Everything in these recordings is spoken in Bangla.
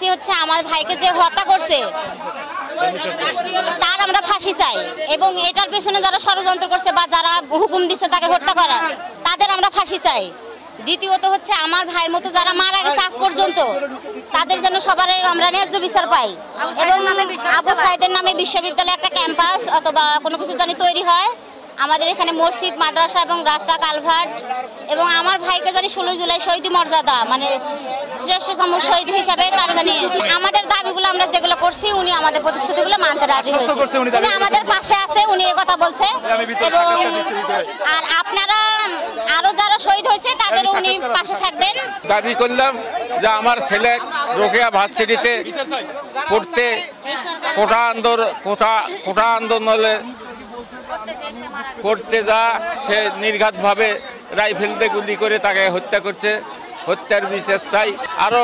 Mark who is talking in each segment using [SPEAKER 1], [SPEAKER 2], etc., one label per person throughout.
[SPEAKER 1] চাইছি হচ্ছে আমার ভাইকে যে হত্যা করছে তার আমরা ফাঁসি চাই, এবং এটার পেছনে যারা ষড়যন্ত্র করছে বা যারা হুকুম দিচ্ছে তাকে হত্যা করার, তাদের আমরা ফাঁসি চাই। দ্বিতীয়ত হচ্ছে আমার ভাইয়ের মতো যারা মারা গেছে আজ পর্যন্ত, তাদের জন্য সবার আমরা ন্যায্য বিচার পাই, এবং আবু সাইদের নামে বিশ্ববিদ্যালয়ে একটা ক্যাম্পাস অথবা কোনো কিছু জানি তৈরি হয়, আমাদের এখানে মসজিদ, মাদ্রাসা এবং রাস্তা, কালভার্ট, এবং আমার ভাইকে জানি 16 জুলাই শহীদ মর্যাদা, মানে শ্রেষ্ঠতম শহীদ হিসাবে তার জানি আমাদের দাবিগুলো আমরা যেগুলো করছি, উনি আমাদের প্রতিশ্রুতিগুলো মানতে রাজি হয়েছে, উনি আমাদের পাশে আছে, উনি এই কথা বলছে। এবং আর আপনারা আরো যারা শহীদ হয়েছে তাদের উনি পাশে থাকবেন।
[SPEAKER 2] দাবি করলাম যে আমার ছেলে রোকেয়া ভার্সিটিতে পড়তে কোটা আন্দোলনে করতে যা সে নির্ঘাতভাবে রাইফেল দিয়ে গুলি করে তাকে হত্যা করছে, হত্যার বিচার চাই। আরও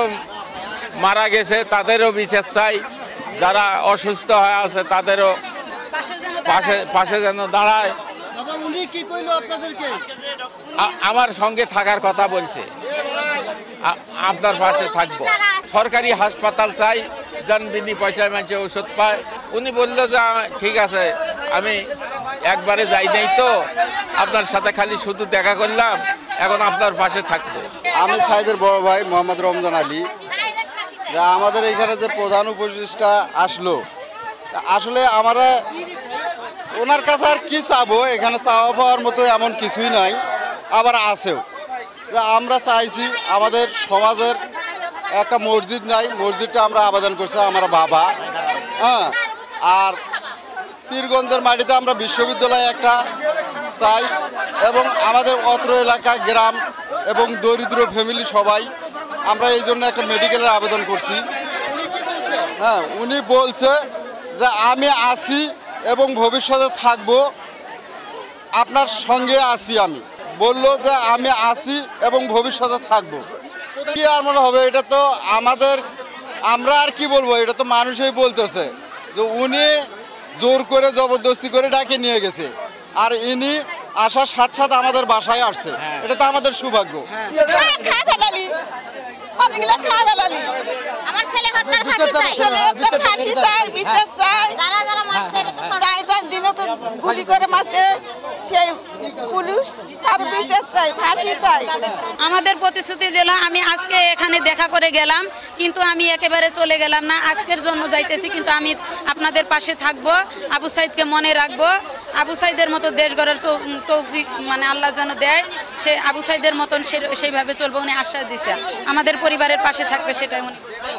[SPEAKER 2] মারা গেছে তাদেরও বিচার চাই, যারা অসুস্থ হয়ে আছে তাদেরও পাশে যেন দাঁড়ায়। আমার সঙ্গে থাকার কথা বলছে, আপনার পাশে থাকবো। সরকারি হাসপাতাল চাই, যেন বিনি পয়সায় মানুষ ওষুধ পায়। উনি বললো যে ঠিক আছে, আমি একবারে যাই নাই তো, আপনার সাথে খালি শুধু দেখা করলাম, এখন আপনার পাশে থাকবো।
[SPEAKER 3] আমি সাইদের বড় ভাই মোহাম্মদ রমজান আলী। আমাদের এখানে যে প্রধান উপদেষ্টা আসলো, আসলে আমরা ওনার কাছে আর কি চাবো, এখানে চাওয়া পাওয়ার মতো এমন কিছুই নাই, আবার আছেও। আমরা চাইছি আমাদের সমাজের একটা মসজিদ নাই, মসজিদটা আমরা আবেদন করছি আমার বাবা, হ্যাঁ। আর পীরগঞ্জের মাটিতে আমরা বিশ্ববিদ্যালয় একটা চাই, এবং আমাদের অত্র এলাকা, গ্রাম এবং দরিদ্র ফ্যামিলি সবাই আমরা এই জন্য একটা মেডিকেলের আবেদন করছি। হ্যাঁ, উনি বলছে যে আমি আছি এবং ভবিষ্যতে থাকবো, আপনার সঙ্গে আছি। আমি বললো যে আমি আছি এবং ভবিষ্যতে থাকবো। কি আর মনে হবে, এটা তো আমাদের, আমরা আর কি বলবো, এটা তো মানুষই বলতেছে যে উনি জোর করে জবরদস্তি করে ডাকে নিয়ে গেছে, আর ইনি আসার সাথে সাথে আমাদের বাসায় আসছে, এটা তো আমাদের সৌভাগ্য।
[SPEAKER 1] আমার ছেলে হত্যার ফাঁসি চাই, ফাঁসি চাই, বিচার চাই। যারা যারা মারছে এটা তো সরকার
[SPEAKER 4] দিনে তো গুলি করে মারছে, সেই পুলিশ তার বিচার চাই, ফাঁসি চাই।
[SPEAKER 5] আমাদের প্রতিশ্রুতি দিল, আমি আজকে এখানে দেখা করে গেলাম, কিন্তু আমি একেবারে চলে গেলাম না, আজকের জন্য যাইতেছি, কিন্তু আমি আপনাদের পাশে থাকবো, আবু সাইদকে মনে রাখবো। আবু সাইদের মতো দেশ গড়ার তৌফিক মানে আল্লাহ যেন দেয়, সে আবু সাইদের মতন সেইভাবে চলবো উনি আশ্বাস দিচ্ছে, আমাদের পরিবারের পাশে থাকবে, সেটাই উনি।